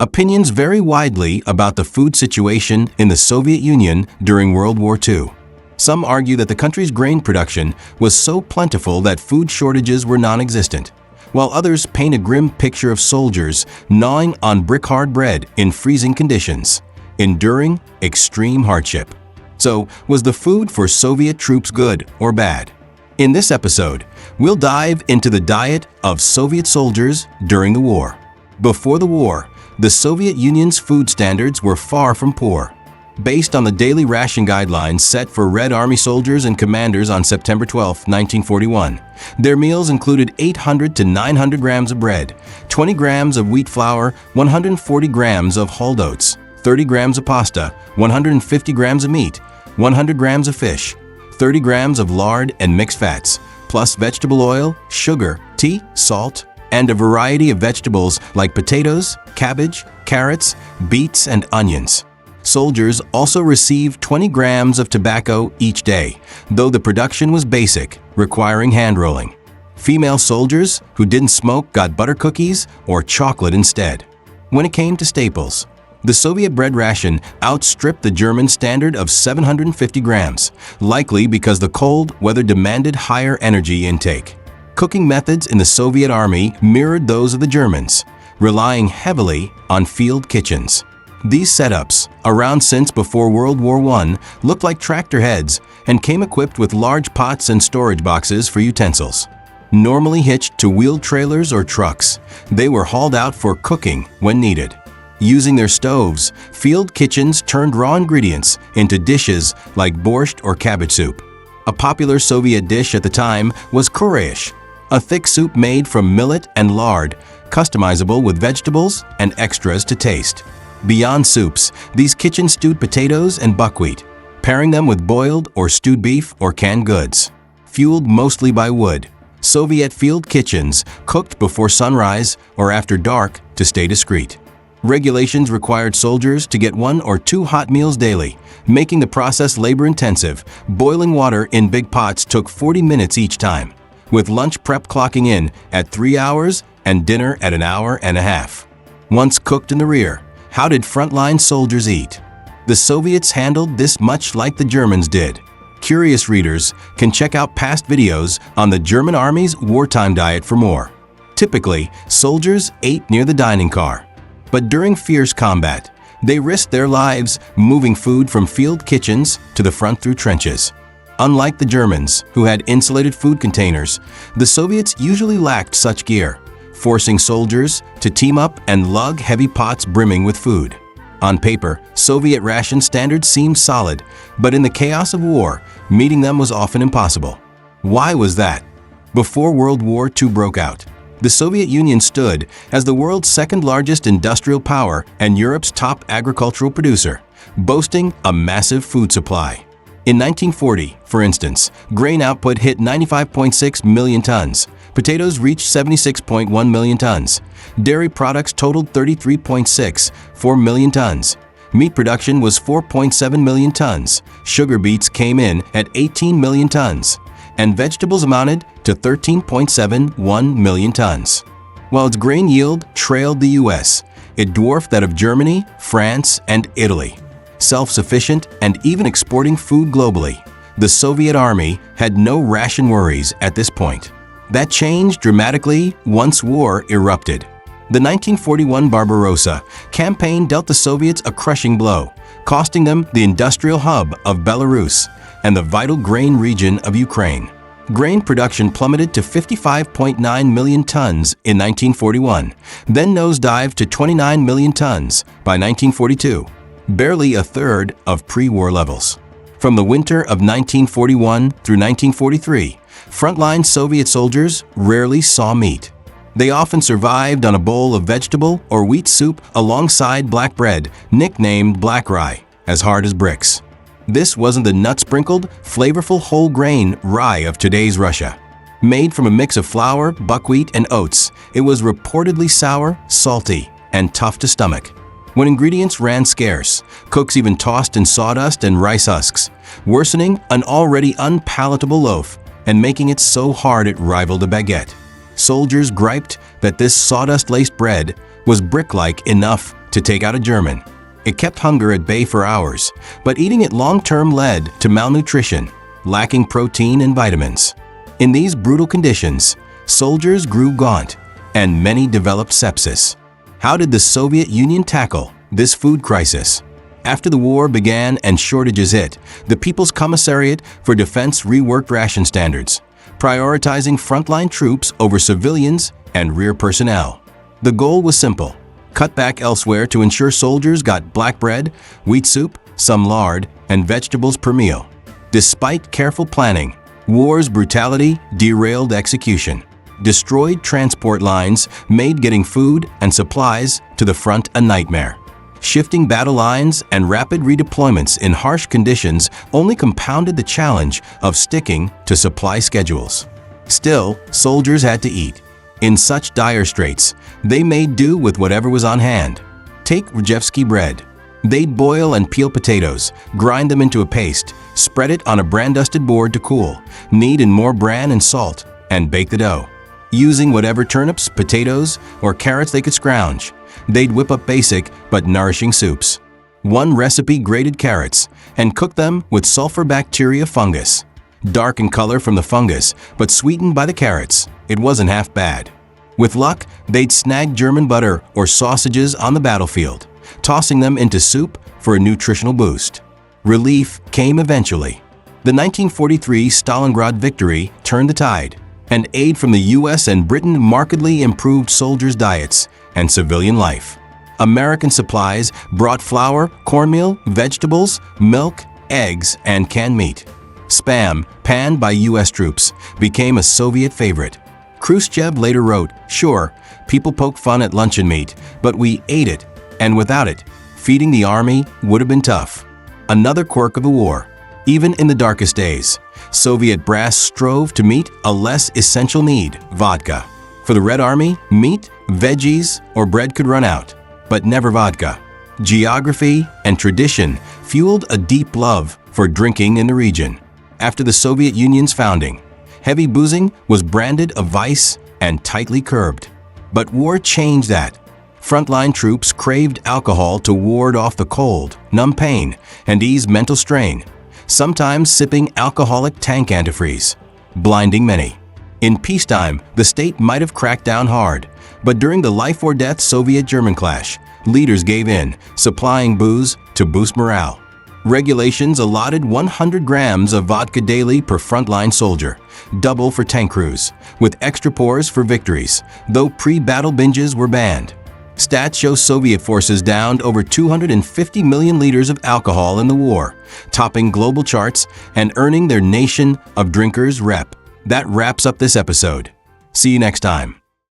Opinions vary widely about the food situation in the Soviet Union during World War II. Some argue that the country's grain production was so plentiful that food shortages were non-existent, while others paint a grim picture of soldiers gnawing on brick-hard bread in freezing conditions, enduring extreme hardship. So, was the food for Soviet troops good or bad? In this episode, we'll dive into the diet of Soviet soldiers during the war. Before the war, the Soviet Union's food standards were far from poor. Based on the daily ration guidelines set for Red Army soldiers and commanders on September 12, 1941, their meals included 800 to 900 grams of bread, 20 grams of wheat flour, 140 grams of hulled oats, 30 grams of pasta, 150 grams of meat, 100 grams of fish, 30 grams of lard and mixed fats, plus vegetable oil, sugar, tea, salt, and a variety of vegetables like potatoes, cabbage, carrots, beets, and onions. Soldiers also received 20 grams of tobacco each day, though the production was basic, requiring hand rolling. Female soldiers who didn't smoke got butter cookies or chocolate instead. When it came to staples, the Soviet bread ration outstripped the German standard of 750 grams, likely because the cold weather demanded higher energy intake. Cooking methods in the Soviet Army mirrored those of the Germans, relying heavily on field kitchens. These setups, around since before World War I, looked like tractor heads and came equipped with large pots and storage boxes for utensils. Normally hitched to wheeled trailers or trucks, they were hauled out for cooking when needed. Using their stoves, field kitchens turned raw ingredients into dishes like borscht or cabbage soup. A popular Soviet dish at the time was kuraish, a thick soup made from millet and lard, customizable with vegetables and extras to taste. Beyond soups, these kitchens stewed potatoes and buckwheat, pairing them with boiled or stewed beef or canned goods. Fueled mostly by wood, Soviet field kitchens cooked before sunrise or after dark to stay discreet. Regulations required soldiers to get 1 or 2 hot meals daily, making the process labor-intensive. Boiling water in big pots took 40 minutes each time, with lunch prep clocking in at 3 hours and dinner at an hour and a half. Once cooked in the rear, how did frontline soldiers eat? The Soviets handled this much like the Germans did. Curious readers can check out past videos on the German Army's wartime diet for more. Typically, soldiers ate near the dining car. But during fierce combat, they risked their lives moving food from field kitchens to the front through trenches. Unlike the Germans, who had insulated food containers, the Soviets usually lacked such gear, forcing soldiers to team up and lug heavy pots brimming with food. On paper, Soviet ration standards seemed solid, but in the chaos of war, meeting them was often impossible. Why was that? Before World War II broke out, the Soviet Union stood as the world's second-largest industrial power and Europe's top agricultural producer, boasting a massive food supply. In 1940, for instance, grain output hit 95.6 million tons, potatoes reached 76.1 million tons, dairy products totaled 33.64 million tons, meat production was 4.7 million tons, sugar beets came in at 18 million tons, and vegetables amounted to 13.71 million tons. While its grain yield trailed the U.S., it dwarfed that of Germany, France, and Italy. Self-sufficient and even exporting food globally, the Soviet Army had no ration worries at this point. That changed dramatically once war erupted. The 1941 Barbarossa campaign dealt the Soviets a crushing blow, costing them the industrial hub of Belarus and the vital grain region of Ukraine. Grain production plummeted to 55.9 million tons in 1941, then nosedived to 29 million tons by 1942, barely a third of pre-war levels. From the winter of 1941 through 1943, frontline Soviet soldiers rarely saw meat. They often survived on a bowl of vegetable or wheat soup alongside black bread, nicknamed black rye, as hard as bricks. This wasn't the nut-sprinkled, flavorful whole grain rye of today's Russia. Made from a mix of flour, buckwheat, and oats, it was reportedly sour, salty, and tough to stomach. When ingredients ran scarce, cooks even tossed in sawdust and rice husks, worsening an already unpalatable loaf and making it so hard it rivaled a baguette. Soldiers griped that this sawdust-laced bread was brick-like enough to take out a German. It kept hunger at bay for hours, but eating it long-term led to malnutrition, lacking protein and vitamins. In these brutal conditions, soldiers grew gaunt, and many developed sepsis. How did the Soviet Union tackle this food crisis? After the war began and shortages hit, the People's Commissariat for Defense reworked ration standards, prioritizing frontline troops over civilians and rear personnel. The goal was simple: cut back elsewhere to ensure soldiers got black bread, wheat soup, some lard, and vegetables per meal. Despite careful planning, war's brutality derailed execution. Destroyed transport lines made getting food and supplies to the front a nightmare. Shifting battle lines and rapid redeployments in harsh conditions only compounded the challenge of sticking to supply schedules. Still, soldiers had to eat. In such dire straits, they made do with whatever was on hand. Take Rejevsky bread. They'd boil and peel potatoes, grind them into a paste, spread it on a bran-dusted board to cool, knead in more bran and salt, and bake the dough. Using whatever turnips, potatoes, or carrots they could scrounge, they'd whip up basic but nourishing soups. One recipe grated carrots and cooked them with sulfur bacteria fungus. Dark in color from the fungus, but sweetened by the carrots, it wasn't half bad. With luck, they'd snag German butter or sausages on the battlefield, tossing them into soup for a nutritional boost. Relief came eventually. The 1943 Stalingrad victory turned the tide, and aid from the US and Britain markedly improved soldiers' diets and civilian life. American supplies brought flour, cornmeal, vegetables, milk, eggs, and canned meat. Spam, panned by US troops, became a Soviet favorite. Khrushchev later wrote, "Sure, people poke fun at luncheon meat, but we ate it, and without it, feeding the army would have been tough." Another quirk of the war. Even in the darkest days, Soviet brass strove to meet a less essential need: vodka. For the Red Army, meat, veggies, or bread could run out, but never vodka. Geography and tradition fueled a deep love for drinking in the region. After the Soviet Union's founding, heavy boozing was branded a vice and tightly curbed. But war changed that. Frontline troops craved alcohol to ward off the cold, numb pain, and ease mental strain, sometimes sipping alcoholic tank antifreeze, blinding many. In peacetime, the state might have cracked down hard, but during the life-or-death Soviet-German clash, leaders gave in, supplying booze to boost morale. Regulations allotted 100 grams of vodka daily per frontline soldier, double for tank crews, with extra pours for victories, though pre-battle binges were banned. Stats show Soviet forces downed over 250 million liters of alcohol in the war, topping global charts and earning their nation of drinkers rep. That wraps up this episode. See you next time.